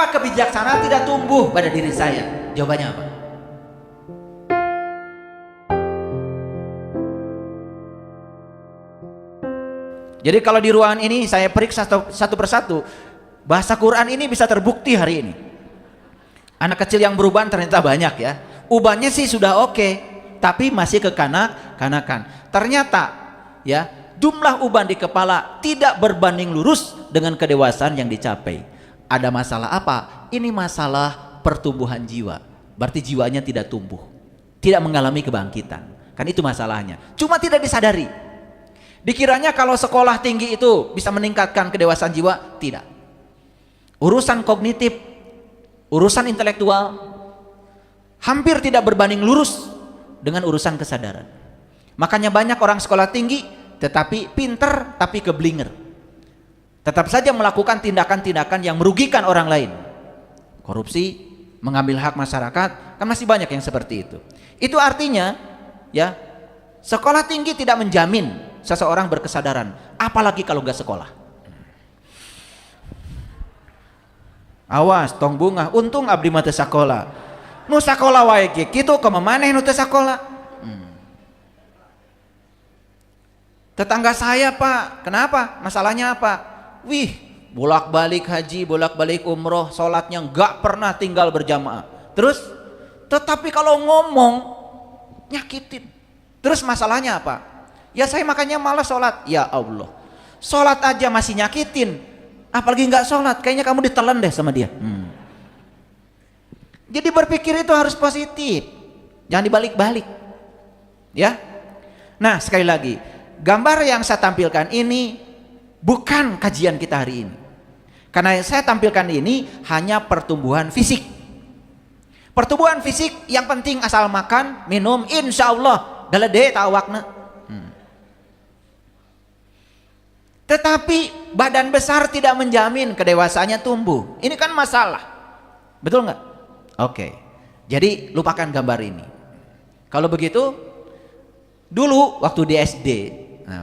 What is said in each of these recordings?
Kenapa kebijaksanaan tidak tumbuh pada diri saya? Jawabannya apa? Jadi kalau di ruangan ini saya periksa satu persatu, bahasa Quran ini bisa terbukti hari ini. Anak kecil yang beruban ternyata banyak ya. Ubannya sih sudah oke, tapi masih kekanak-kanakan. Ternyata ya, jumlah uban di kepala tidak berbanding lurus dengan kedewasaan yang dicapai. Ada masalah apa? Ini masalah pertumbuhan jiwa. Berarti jiwanya tidak tumbuh, tidak mengalami kebangkitan. Kan itu masalahnya. Cuma tidak disadari. Dikiranya kalau sekolah tinggi itu bisa meningkatkan kedewasaan jiwa, tidak. Urusan kognitif, urusan intelektual hampir tidak berbanding lurus dengan urusan kesadaran. Makanya banyak orang sekolah tinggi tetapi pinter tapi keblinger. Tetap saja melakukan tindakan-tindakan yang merugikan orang lain. Korupsi, mengambil hak masyarakat, kan masih banyak yang seperti itu. Itu artinya ya, sekolah tinggi tidak menjamin seseorang berkesadaran, apalagi kalau nggak sekolah. Awas tong bunga, untung abdi mah teu sakola. Nu sakola wae kitu kumaha maneh nu teu sakola. Tetangga saya, Pak, kenapa? Masalahnya apa? Wih, bolak-balik haji, bolak-balik umroh, sholatnya nggak pernah tinggal berjamaah. Terus, tetapi kalau ngomong nyakitin. Terus masalahnya apa? Ya saya makanya malas sholat. Ya Allah, sholat aja masih nyakitin, apalagi nggak sholat, kayaknya kamu ditelan deh sama dia. Jadi berpikir itu harus positif, jangan dibalik-balik ya. Nah sekali lagi, gambar yang saya tampilkan ini bukan kajian kita hari ini, karena yang saya tampilkan ini hanya pertumbuhan fisik. Pertumbuhan fisik yang penting asal makan, minum, insya Allah dalede tawakna. Tetapi badan besar tidak menjamin kedewasaannya tumbuh. Ini kan masalah, betul nggak? Oke, jadi lupakan gambar ini. Kalau begitu, dulu waktu di SD,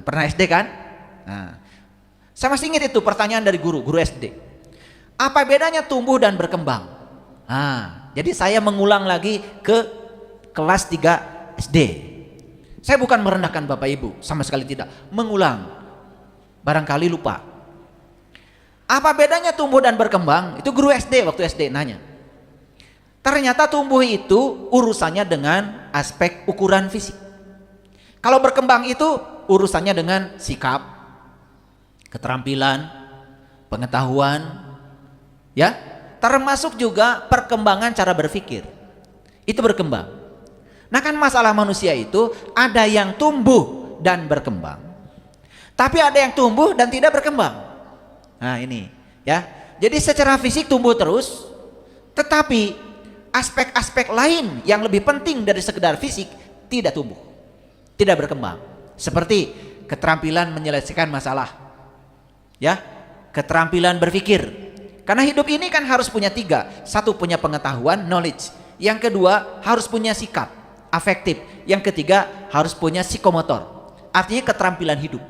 pernah SD kan? Saya masih ingat itu pertanyaan dari guru SD. Apa bedanya tumbuh dan berkembang? Jadi saya mengulang lagi ke kelas 3 SD. Saya bukan merendahkan Bapak Ibu, sama sekali tidak. Mengulang. Barangkali lupa. Apa bedanya tumbuh dan berkembang? Itu guru SD waktu SD nanya. Ternyata tumbuh itu urusannya dengan aspek ukuran fisik. Kalau berkembang itu urusannya dengan sikap, keterampilan, pengetahuan, ya, termasuk juga perkembangan cara berpikir. Itu berkembang. Nah kan masalah manusia itu ada yang tumbuh dan berkembang, tapi ada yang tumbuh dan tidak berkembang. Nah ini ya, jadi secara fisik tumbuh terus, tetapi aspek-aspek lain yang lebih penting dari sekedar fisik tidak tumbuh, tidak berkembang. Seperti keterampilan menyelesaikan masalah, ya, keterampilan berpikir. Karena hidup ini kan harus punya 3. Satu, punya pengetahuan, knowledge. Yang kedua, harus punya sikap, afektif. Yang ketiga, harus punya psikomotor. Artinya keterampilan hidup.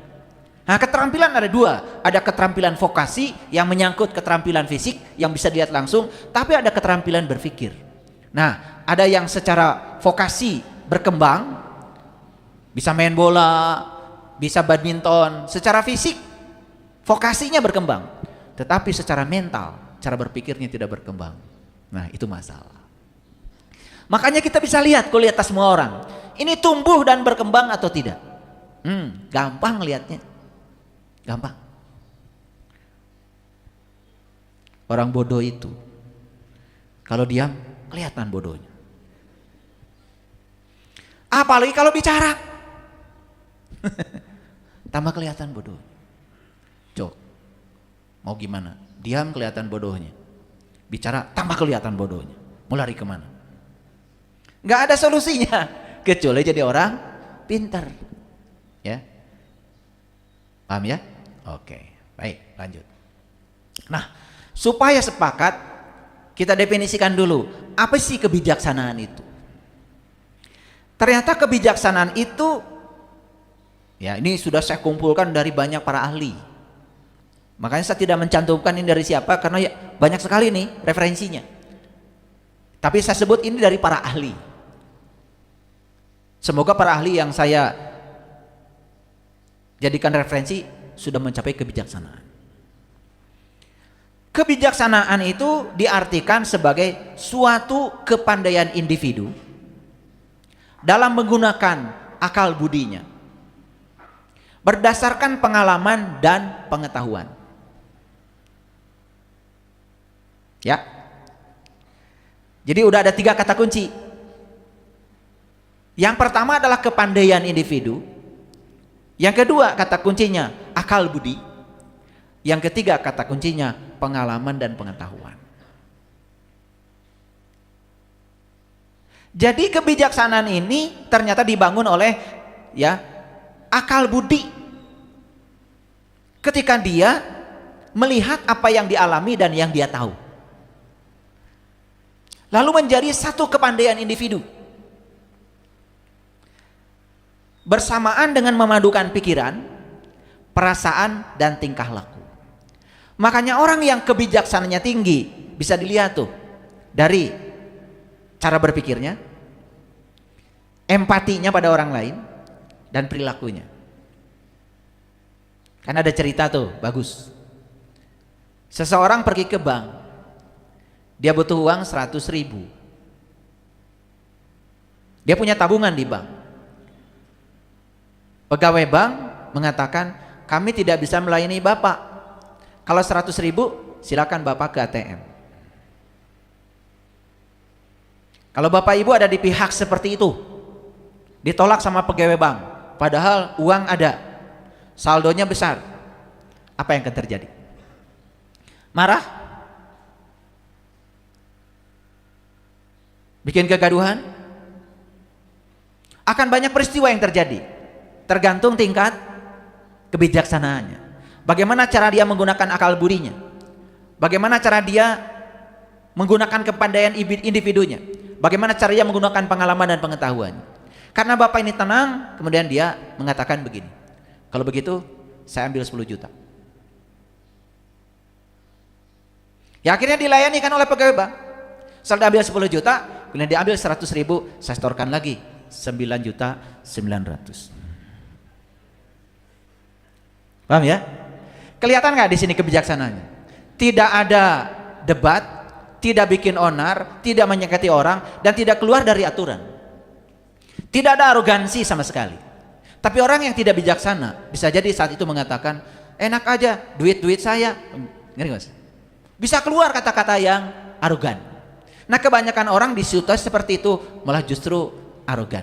Nah keterampilan ada 2, ada keterampilan vokasi yang menyangkut keterampilan fisik yang bisa dilihat langsung, tapi ada keterampilan berpikir. Nah ada yang secara vokasi berkembang, bisa main bola, bisa badminton, secara fisik vokasinya berkembang, tetapi secara mental cara berpikirnya tidak berkembang. Nah itu masalah. Makanya kita bisa lihat kualitas semua orang, ini tumbuh dan berkembang atau tidak. Gampang lihatnya, gampang. Orang bodoh itu kalau diam kelihatan bodohnya, apalagi kalau bicara tambah kelihatan bodohnya. Cok, mau gimana? Diam kelihatan bodohnya, bicara tambah kelihatan bodohnya. Mau lari kemana? Nggak ada solusinya kecuali jadi orang pintar, ya. Paham ya? Oke, baik, lanjut. Nah, supaya sepakat, kita definisikan dulu apa sih kebijaksanaan itu. Ternyata kebijaksanaan itu, ya ini sudah saya kumpulkan dari banyak para ahli. Makanya saya tidak mencantumkan ini dari siapa, karena ya banyak sekali nih referensinya. Tapi saya sebut ini dari para ahli. Semoga para ahli yang saya jadikan referensi sudah mencapai kebijaksanaan. Kebijaksanaan itu diartikan sebagai suatu kepandaian individu dalam menggunakan akal budinya berdasarkan pengalaman dan pengetahuan. Ya. Jadi udah ada 3 kata kunci. Yang pertama adalah kepandaian individu. Yang kedua kata kuncinya akal budi. Yang ketiga kata kuncinya pengalaman dan pengetahuan. Jadi kebijaksanaan ini ternyata dibangun oleh ya akal budi. Ketika dia melihat apa yang dialami dan yang dia tahu. Lalu menjadi satu kepandaian individu. Bersamaan dengan memadukan pikiran, perasaan, dan tingkah laku. Makanya orang yang kebijaksanaannya tinggi bisa dilihat tuh dari cara berpikirnya, empatinya pada orang lain, dan perilakunya. Kan ada cerita tuh bagus. Seseorang pergi ke bank, dia butuh uang 100.000. Dia punya tabungan di bank. Pegawai bank mengatakan, kami tidak bisa melayani Bapak. Kalau 100.000 silakan Bapak ke ATM. Kalau Bapak Ibu ada di pihak seperti itu, ditolak sama pegawai bank, padahal uang ada, saldonya besar, apa yang akan terjadi? Marah? Bikin kegaduhan? Akan banyak peristiwa yang terjadi. Tergantung tingkat kebijaksanaannya. Bagaimana cara dia menggunakan akal budinya? Bagaimana cara dia menggunakan kepandaian individunya? Bagaimana cara dia menggunakan pengalaman dan pengetahuan? Karena bapak ini tenang, kemudian dia mengatakan begini, kalau begitu saya ambil 10 juta. Ya akhirnya dilayani kan oleh pegawai bank. Setelah diambil 10 juta, kemudian diambil 100.000, saya setorkan lagi 9.900.000. Paham ya? Kelihatan nggak di sini kebijaksanaannya? Tidak ada debat, tidak bikin onar, tidak menyakiti orang, dan tidak keluar dari aturan. Tidak ada arogansi sama sekali. Tapi orang yang tidak bijaksana bisa jadi saat itu mengatakan, enak aja, duit saya. Ngerti mas? Bisa keluar kata-kata yang arogan. Nah kebanyakan orang di situasi seperti itu malah justru arogan.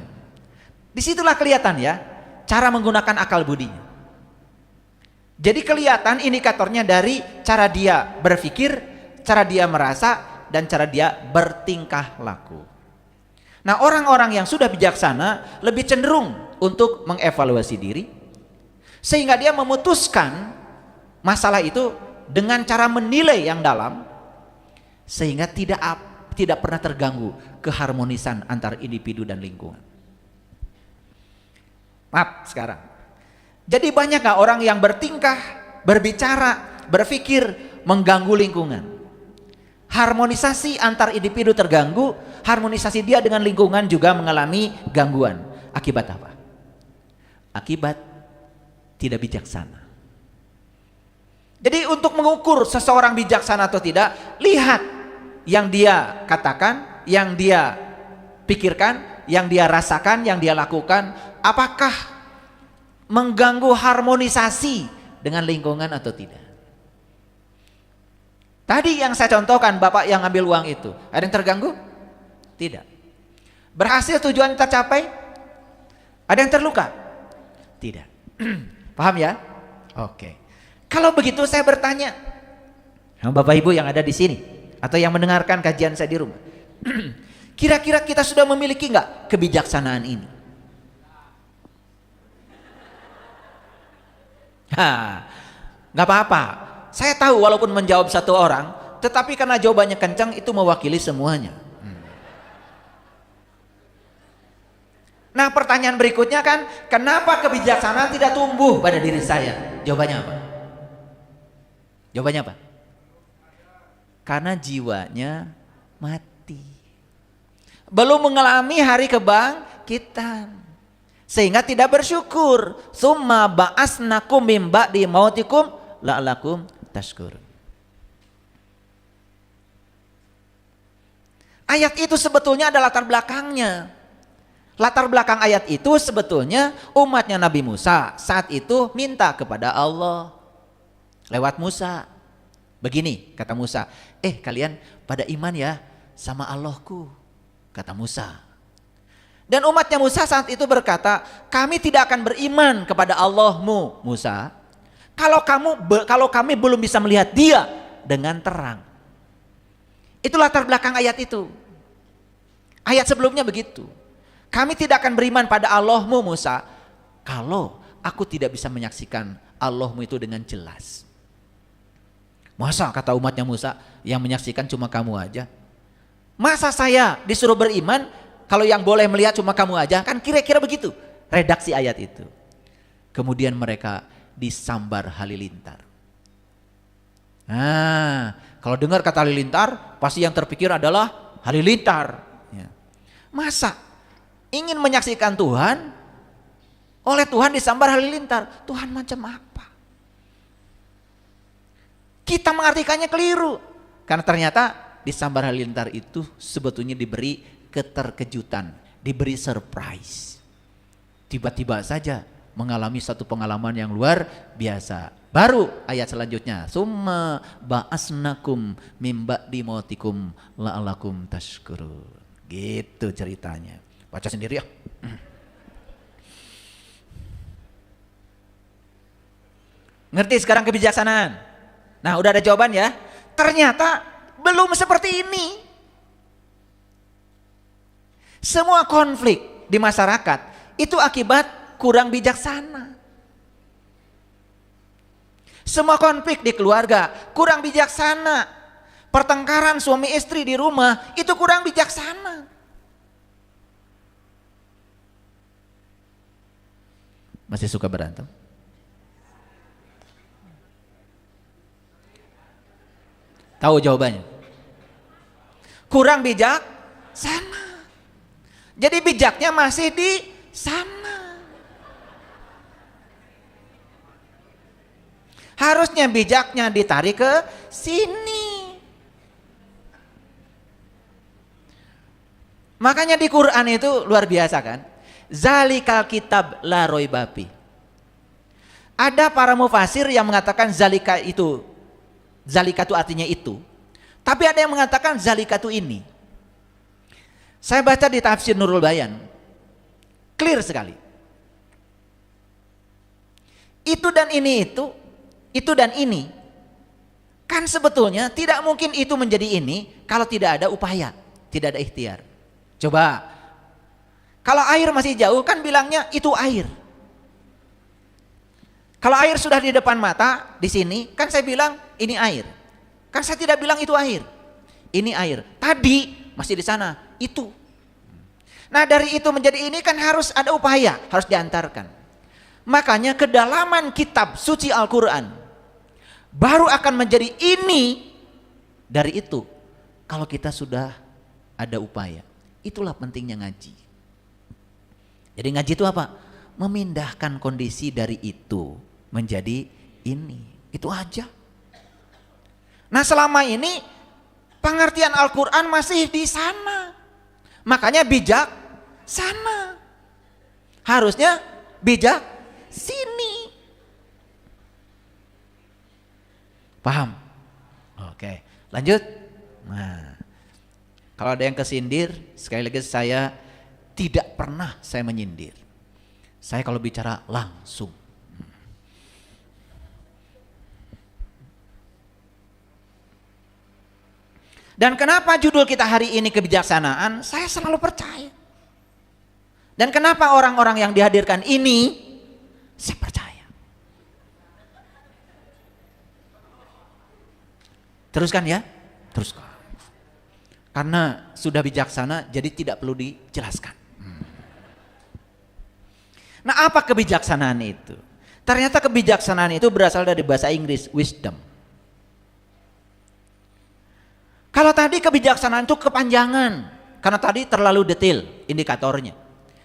Disitulah kelihatan ya cara menggunakan akal budinya. Jadi kelihatan indikatornya dari cara dia berpikir, cara dia merasa, dan cara dia bertingkah laku. Nah orang-orang yang sudah bijaksana lebih cenderung untuk mengevaluasi diri, sehingga dia memutuskan masalah itu dengan cara menilai yang dalam, sehingga tidak pernah terganggu keharmonisan antar individu dan lingkungan. Maaf sekarang. Jadi banyak gak orang yang bertingkah, berbicara, berpikir mengganggu lingkungan. Harmonisasi antar individu terganggu, harmonisasi dia dengan lingkungan juga mengalami gangguan. Akibat apa? Akibat tidak bijaksana. Jadi untuk mengukur seseorang bijaksana atau tidak, lihat yang dia katakan, yang dia pikirkan, yang dia rasakan, yang dia lakukan, apakah mengganggu harmonisasi dengan lingkungan atau tidak. Tadi yang saya contohkan, bapak yang ambil uang itu, ada yang terganggu? Tidak. Berhasil tujuan tercapai? Ada yang terluka? Tidak. Paham ya? Oke. Kalau begitu saya bertanya sama bapak ibu yang ada di sini atau yang mendengarkan kajian saya di rumah, kira-kira kita sudah memiliki nggak kebijaksanaan ini? Nggak apa-apa. Saya tahu walaupun menjawab satu orang, tetapi karena jawabannya kencang itu mewakili semuanya. Nah pertanyaan berikutnya kan, kenapa kebijaksanaan tidak tumbuh pada diri saya? Jawabannya apa? Jawabannya apa? Karena jiwanya mati. Belum mengalami hari kebangkitan. Sehingga tidak bersyukur. Summa ba'asnakum mim ba'di mautikum la'alakum tashkurun. Ayat itu sebetulnya ada latar belakangnya. Latar belakang ayat itu sebetulnya umatnya Nabi Musa saat itu minta kepada Allah lewat Musa. Begini kata Musa, kalian pada iman ya sama Allahku, kata Musa. Dan umatnya Musa saat itu berkata, kami tidak akan beriman kepada Allahmu Musa kalau kami belum bisa melihat dia dengan terang. Itu latar belakang ayat itu. Ayat sebelumnya begitu. Kami tidak akan beriman pada Allahmu Musa kalau aku tidak bisa menyaksikan Allahmu itu dengan jelas. Masa kata umatnya Musa yang menyaksikan cuma kamu aja? Masa saya disuruh beriman kalau yang boleh melihat cuma kamu aja? Kan kira-kira begitu redaksi ayat itu. Kemudian mereka disambar halilintar. Nah, kalau dengar kata halilintar pasti yang terpikir adalah halilintar. Masa ingin menyaksikan Tuhan, oleh Tuhan disambar halilintar. Tuhan macam apa? Kita mengartikannya keliru. Karena ternyata disambar halilintar itu sebetulnya diberi keterkejutan, diberi surprise. Tiba-tiba saja mengalami satu pengalaman yang luar biasa. Baru ayat selanjutnya, summa ba'asnakum mim ba'di mautikum la'alakum tashkurun. Gitu ceritanya. Baca sendiri ya. Ngerti sekarang kebijaksanaan? Nah, udah ada jawaban ya. Ternyata belum seperti ini. Semua konflik di masyarakat itu akibat kurang bijaksana. Semua konflik di keluarga kurang bijaksana. Pertengkaran suami istri di rumah itu kurang bijaksana. Masih suka berantem? Tahu jawabannya? Kurang bijaksana. Jadi bijaknya masih di sana. Harusnya bijaknya ditarik ke sini. Makanya di Quran itu luar biasa kan? Zalikal kitab la raiba fi. Ada para mufasir yang mengatakan zalika itu artinya itu. Tapi ada yang mengatakan zalika itu ini. Saya baca di tafsir Nurul Bayan. Clear sekali. Itu dan ini itu dan ini. Kan sebetulnya tidak mungkin itu menjadi ini kalau tidak ada upaya, tidak ada ikhtiar. Coba, kalau air masih jauh kan bilangnya itu air. Kalau air sudah di depan mata, di sini, kan saya bilang ini air. Kan saya tidak bilang itu air. Ini air. Tadi masih di sana, itu. Nah dari itu menjadi ini kan harus ada upaya, harus diantarkan. Makanya kedalaman kitab suci Al-Quran baru akan menjadi ini dari itu. Kalau kita sudah ada upaya. Itulah pentingnya ngaji. Jadi ngaji itu apa? Memindahkan kondisi dari itu menjadi ini. Itu aja. Nah selama ini pengertian Al-Quran masih di sana. Makanya bijak sana. Harusnya bijak sini. Paham? Oke, lanjut. Nah, kalau ada yang kesindir, sekali lagi saya tidak pernah saya menyindir. Saya kalau bicara langsung. Dan kenapa judul kita hari ini kebijaksanaan? Saya selalu percaya. Dan kenapa orang-orang yang dihadirkan ini, saya percaya. Teruskan ya, teruskan. Karena sudah bijaksana, jadi tidak perlu dijelaskan. Nah, apa kebijaksanaan itu? Ternyata kebijaksanaan itu berasal dari bahasa Inggris, wisdom. Kalau tadi kebijaksanaan itu kepanjangan, karena tadi terlalu detail indikatornya.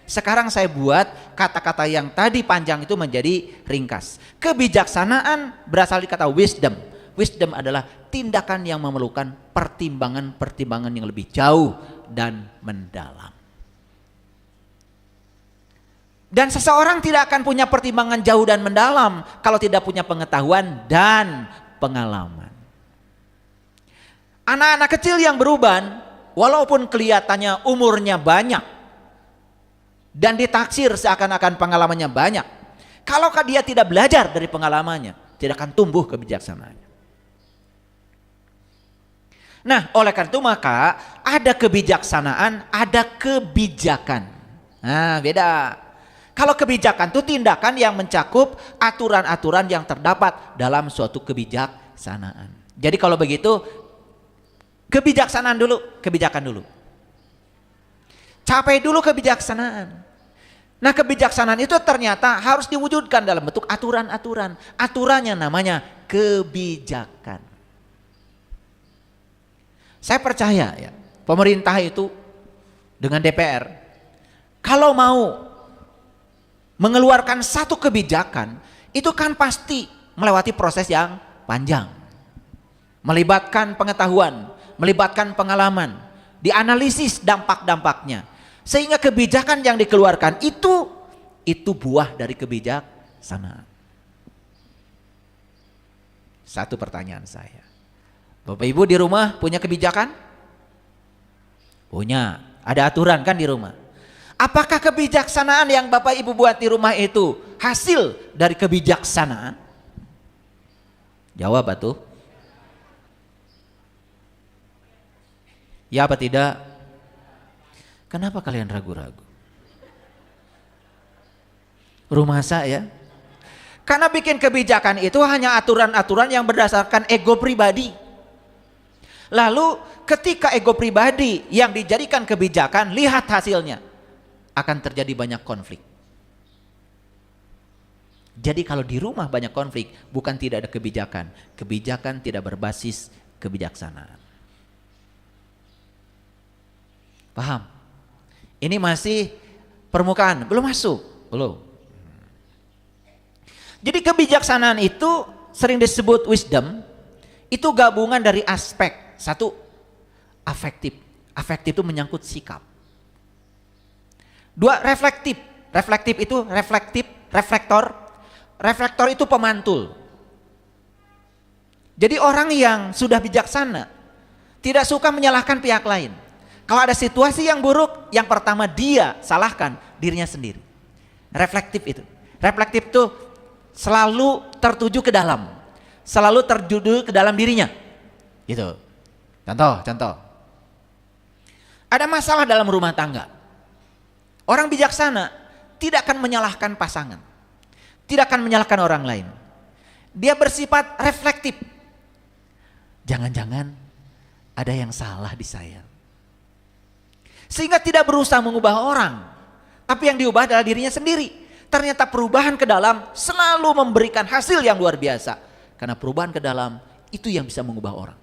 Sekarang saya buat kata-kata yang tadi panjang itu menjadi ringkas. Kebijaksanaan berasal dari kata wisdom. Wisdom adalah tindakan yang memerlukan pertimbangan-pertimbangan yang lebih jauh dan mendalam. Dan seseorang tidak akan punya pertimbangan jauh dan mendalam kalau tidak punya pengetahuan dan pengalaman. Anak-anak kecil yang beruban, walaupun kelihatannya umurnya banyak dan ditaksir seakan-akan pengalamannya banyak, kalau dia tidak belajar dari pengalamannya, tidak akan tumbuh kebijaksanaannya. Nah, oleh karena itu maka ada kebijaksanaan, ada kebijakan. Nah, beda. Kalau kebijakan itu tindakan yang mencakup aturan-aturan yang terdapat dalam suatu kebijaksanaan. Jadi kalau begitu, kebijaksanaan dulu, kebijakan dulu. Capai dulu kebijaksanaan. Nah, kebijaksanaan itu ternyata harus diwujudkan dalam bentuk aturan-aturan. Aturannya namanya kebijakan. Saya percaya ya, pemerintah itu dengan DPR, kalau mau mengeluarkan satu kebijakan, itu kan pasti melewati proses yang panjang. Melibatkan pengetahuan, melibatkan pengalaman, dianalisis dampak-dampaknya. Sehingga kebijakan yang dikeluarkan itu buah dari kebijaksanaan. Satu pertanyaan saya. Bapak Ibu di rumah punya kebijakan? Punya. Ada aturan kan di rumah? Apakah kebijaksanaan yang Bapak Ibu buat di rumah itu hasil dari kebijaksanaan? Jawab atuh. Ya apa tidak? Kenapa kalian ragu-ragu? Rumah saya. Karena bikin kebijakan itu hanya aturan-aturan yang berdasarkan ego pribadi. Lalu ketika ego pribadi yang dijadikan kebijakan, lihat hasilnya. Akan terjadi banyak konflik. Jadi kalau di rumah banyak konflik, bukan tidak ada kebijakan. Kebijakan tidak berbasis kebijaksanaan. Paham? Ini masih permukaan, belum masuk, belum. Jadi kebijaksanaan itu sering disebut wisdom, itu gabungan dari aspek. Satu, afektif. Afektif itu menyangkut sikap. Dua, reflektif. Reflektif itu reflektor. Reflektor itu pemantul. Jadi orang yang sudah bijaksana tidak suka menyalahkan pihak lain. Kalau ada situasi yang buruk, yang pertama dia salahkan dirinya sendiri. Reflektif itu. Reflektif itu selalu tertuju ke dalam. Selalu tertuju ke dalam dirinya. Gitu. Contoh. Ada masalah dalam rumah tangga. Orang bijaksana tidak akan menyalahkan pasangan. Tidak akan menyalahkan orang lain. Dia bersifat reflektif. Jangan-jangan ada yang salah di saya. Sehingga tidak berusaha mengubah orang, tapi yang diubah adalah dirinya sendiri. Ternyata perubahan ke dalam selalu memberikan hasil yang luar biasa. Karena perubahan ke dalam itu yang bisa mengubah orang.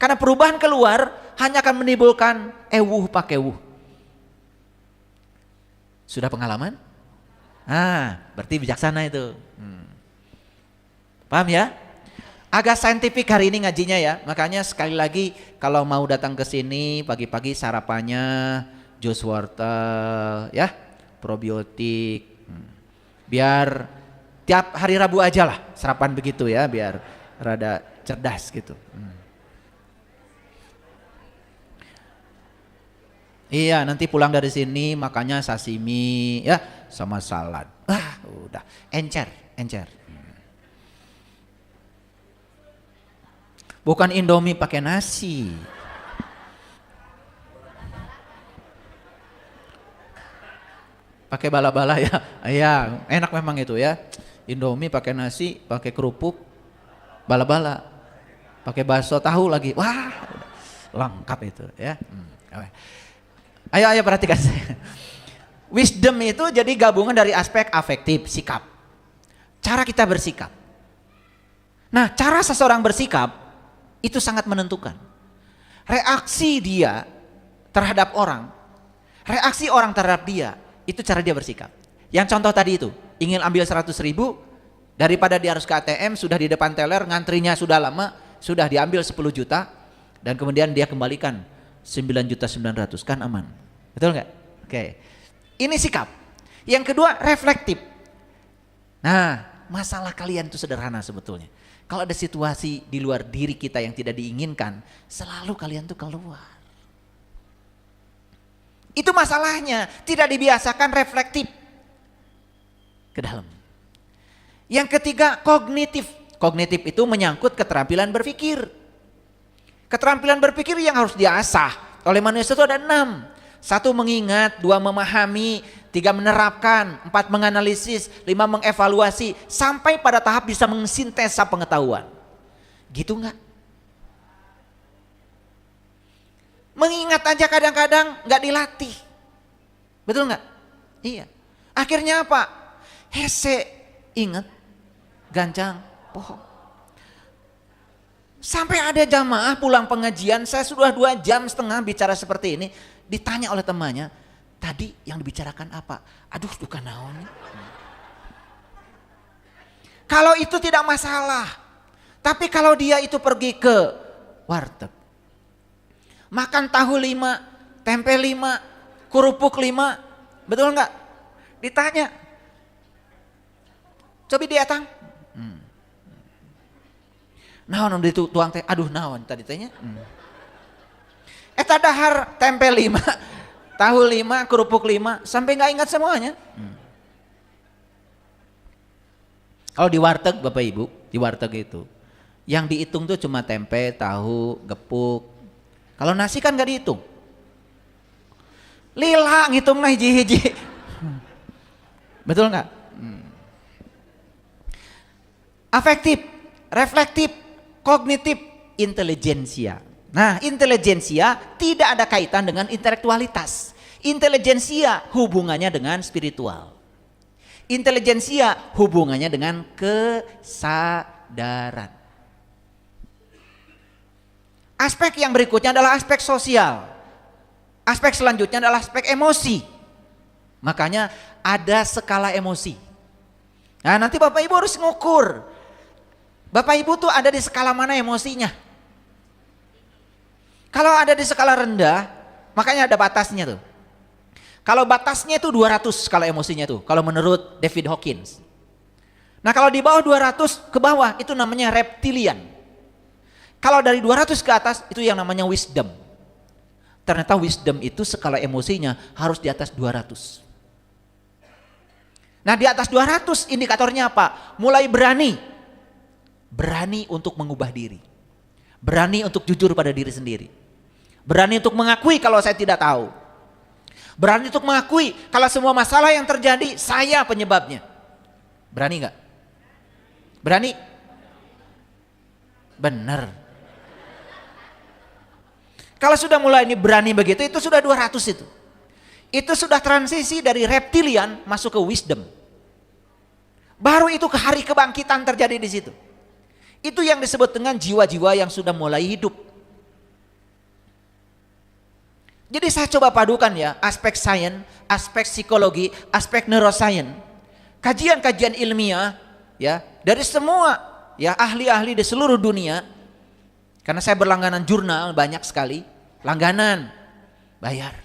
Karena perubahan keluar hanya akan menimbulkan ewuh pakewuh. Sudah pengalaman? Berarti bijaksana itu. Paham ya? Agak saintifik hari ini ngajinya ya. Makanya sekali lagi kalau mau datang ke sini pagi-pagi sarapannya jus wortel ya, probiotik. Biar tiap hari Rabu aja lah sarapan begitu ya, biar rada cerdas gitu. Iya, nanti pulang dari sini makanya sashimi ya sama salad. Udah encer. Bukan Indomie pakai nasi. Pakai bala-bala ya. Iya, enak memang itu ya. Indomie pakai nasi, pakai kerupuk, bala-bala. Pakai bakso tahu lagi. Wah, lengkap itu ya. Ayo perhatikan saya. Wisdom itu jadi gabungan dari aspek afektif, sikap. Cara kita bersikap. Nah, cara seseorang bersikap itu sangat menentukan. reaksi dia terhadap orang, reaksi orang terhadap dia, itu cara dia bersikap. Yang contoh tadi itu, ingin ambil 100.000, daripada dia harus ke ATM, sudah di depan teller, ngantrinya sudah lama, sudah diambil 10 juta, dan kemudian dia kembalikan 9.900.000, kan aman. Betul nggak? Oke. Ini sikap. Yang kedua, reflektif. Nah, masalah kalian itu sederhana sebetulnya. Kalau ada situasi di luar diri kita yang tidak diinginkan, selalu kalian tuh keluar. Itu masalahnya, tidak dibiasakan reflektif ke dalam. Yang ketiga, kognitif. Kognitif itu menyangkut keterampilan berpikir. Keterampilan berpikir yang harus diasah oleh manusia itu ada 6. 1 mengingat, 2 memahami, 3 menerapkan, 4 menganalisis, 5 mengevaluasi, sampai pada tahap bisa mensintesa pengetahuan. Gitu enggak? Mengingat aja kadang-kadang enggak dilatih. Betul enggak? Iya. Akhirnya apa? Hese, ingat, gancang, pohon. Sampai ada jamaah pulang pengajian, saya sudah 2,5 jam bicara seperti ini, ditanya oleh temannya, tadi yang dibicarakan apa? Aduh, bukan naon. Kalau itu tidak masalah, tapi kalau dia itu pergi ke warteg, makan tahu 5, tempe 5, kerupuk 5, betul enggak? Ditanya, coba datang. Naon di tuang teh, aduh naon tadi tanya. Eta dahar tempe 5, tahu 5, kerupuk 5, sampai nggak ingat semuanya. Kalau di warteg Bapak Ibu, di warteg itu, yang dihitung tuh cuma tempe, tahu, gepuk. Kalau nasi kan nggak dihitung. Lila ngitung nah hiji-hiji. Betul nggak? Afektif, reflektif, kognitif, intelijensia. Nah, intelijensia tidak ada kaitan dengan intelektualitas. Intelijensia hubungannya dengan spiritual. Intelijensia hubungannya dengan kesadaran. Aspek yang berikutnya adalah aspek sosial. Aspek selanjutnya adalah aspek emosi. Makanya ada skala emosi. Nah, nanti Bapak Ibu harus ngukur. Bapak Ibu tuh ada di skala mana emosinya? Kalau ada di skala rendah, makanya ada batasnya tuh. Kalau batasnya itu 200 skala emosinya tuh, kalau menurut David Hawkins. Nah, kalau di bawah 200 ke bawah itu namanya reptilian. Kalau dari 200 ke atas itu yang namanya wisdom. Ternyata wisdom itu skala emosinya harus di atas 200. Nah, di atas 200 indikatornya apa? Mulai berani untuk mengubah diri, berani untuk jujur pada diri sendiri, berani untuk mengakui kalau saya tidak tahu, berani untuk mengakui kalau semua masalah yang terjadi saya penyebabnya. Berani nggak? Berani? Benar. Kalau sudah mulai ini berani begitu, itu sudah 200 itu. Itu sudah transisi dari reptilian masuk ke wisdom. Baru itu ke hari kebangkitan terjadi di situ. Itu yang disebut dengan jiwa-jiwa yang sudah mulai hidup. Jadi saya coba padukan ya, aspek sains, aspek psikologi, aspek neuroscience, kajian-kajian ilmiah ya dari semua ya ahli-ahli di seluruh dunia. Karena saya berlangganan jurnal banyak sekali, langganan, bayar.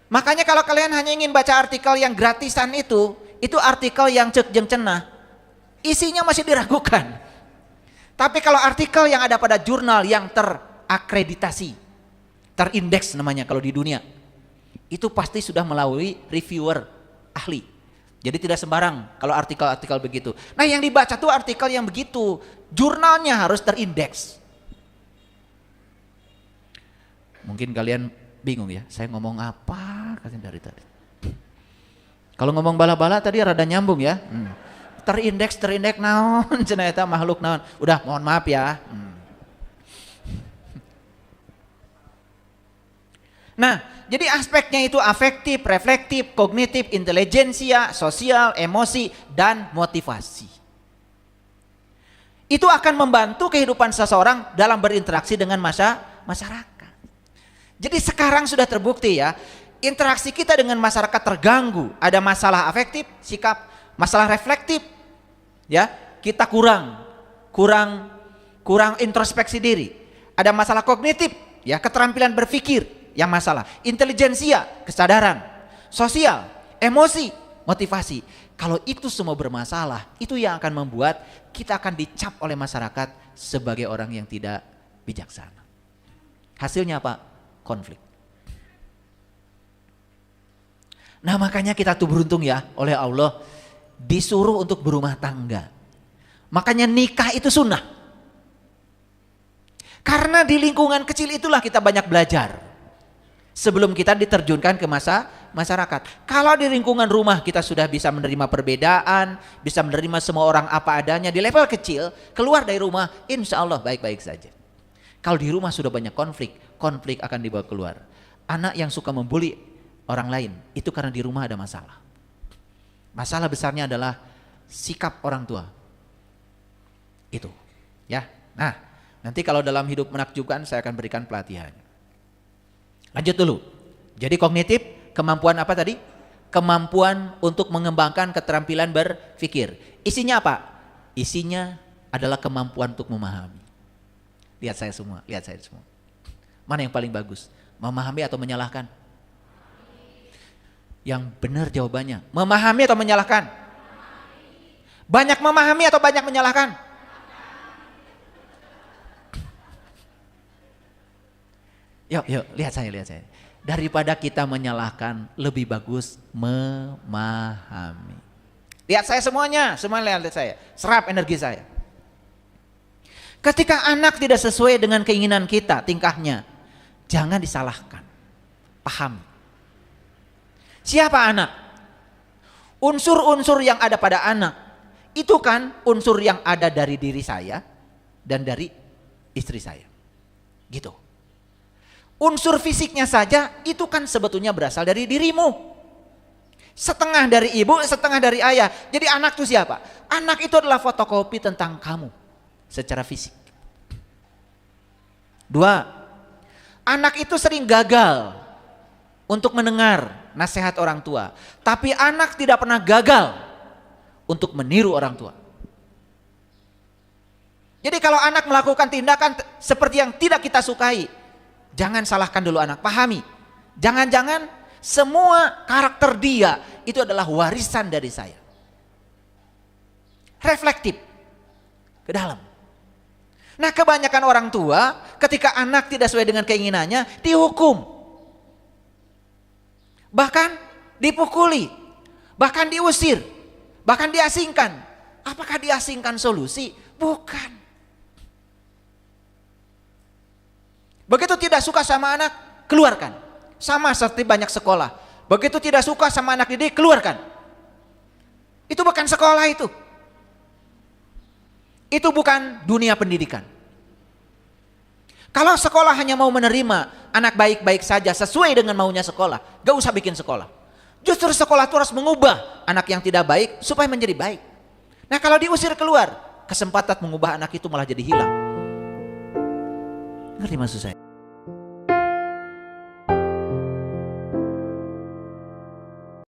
Makanya kalau kalian hanya ingin baca artikel yang gratisan itu artikel yang cek jeung cenah. Isinya masih diragukan. Tapi kalau artikel yang ada pada jurnal yang terakreditasi, terindeks namanya kalau di dunia, itu pasti sudah melalui reviewer ahli. Jadi tidak sembarang kalau artikel-artikel begitu. Nah, yang dibaca tuh artikel yang begitu, jurnalnya harus terindeks. Mungkin kalian bingung ya, saya ngomong apa kalian dari tadi. Kalau ngomong bala-bala tadi rada nyambung ya. Terindeks naon cenah eta makhluk naon. Udah mohon maaf ya. Nah, jadi aspeknya itu afektif, reflektif, kognitif, intelijensia, sosial, emosi, dan motivasi. Itu akan membantu kehidupan seseorang dalam berinteraksi dengan masyarakat. Jadi sekarang sudah terbukti ya, interaksi kita dengan masyarakat terganggu, ada masalah afektif, sikap, masalah reflektif, ya kita kurang introspeksi diri, ada masalah kognitif, ya keterampilan berpikir yang masalah, intelijensia, kesadaran, sosial, emosi, motivasi. Kalau itu semua bermasalah, itu yang akan membuat kita akan dicap oleh masyarakat sebagai orang yang tidak bijaksana. Hasilnya apa? Konflik. Nah makanya kita tuh beruntung ya oleh Allah disuruh untuk berumah tangga. Makanya nikah itu sunnah. Karena di lingkungan kecil itulah kita banyak belajar. Sebelum kita diterjunkan ke masyarakat. Kalau di lingkungan rumah kita sudah bisa menerima perbedaan, bisa menerima semua orang apa adanya, di level kecil, keluar dari rumah, insya Allah baik-baik saja. Kalau di rumah sudah banyak konflik akan dibawa keluar. Anak yang suka membuli orang lain, itu karena di rumah ada masalah. Masalah besarnya adalah sikap orang tua. Itu, ya. Nah, nanti kalau dalam hidup menakjubkan saya akan berikan pelatihan. Lanjut dulu. Jadi kognitif, kemampuan apa tadi? Kemampuan untuk mengembangkan keterampilan berpikir. Isinya apa? Isinya adalah kemampuan untuk memahami. Lihat saya semua. Mana yang paling bagus? Memahami atau menyalahkan? Yang benar jawabannya, memahami atau menyalahkan? Banyak memahami atau banyak menyalahkan? Yuk, lihat saya. Daripada kita menyalahkan, lebih bagus memahami. Lihat saya semuanya lihat saya. Serap energi saya. Ketika anak tidak sesuai dengan keinginan kita, tingkahnya, jangan disalahkan. Paham. Siapa anak? Unsur-unsur yang ada pada anak, itu kan unsur yang ada dari diri saya dan dari istri saya. Gitu. Unsur fisiknya saja itu kan sebetulnya berasal dari dirimu. Setengah dari ibu, setengah dari ayah. Jadi anak itu siapa? Anak itu adalah fotokopi tentang kamu secara fisik. 2. Anak itu sering gagal untuk mendengar nasihat orang tua. Tapi anak tidak pernah gagal untuk meniru orang tua. Jadi kalau anak melakukan tindakan seperti yang tidak kita sukai, jangan salahkan dulu anak, pahami. Jangan-jangan semua karakter dia itu adalah warisan dari saya. Reflektif ke dalam. Nah kebanyakan orang tua ketika anak tidak sesuai dengan keinginannya dihukum. Bahkan dipukuli, bahkan diusir, bahkan diasingkan. Apakah diasingkan solusi? Bukan. Begitu tidak suka sama anak, keluarkan. Sama seperti banyak sekolah. Begitu tidak suka sama anak didik, keluarkan. Itu bukan sekolah itu. Itu bukan dunia pendidikan. Kalau sekolah hanya mau menerima anak baik-baik saja sesuai dengan maunya sekolah, gak usah bikin sekolah. Justru sekolah itu harus mengubah anak yang tidak baik supaya menjadi baik. Nah kalau diusir keluar, kesempatan mengubah anak itu malah jadi hilang. Ngerti maksud saya?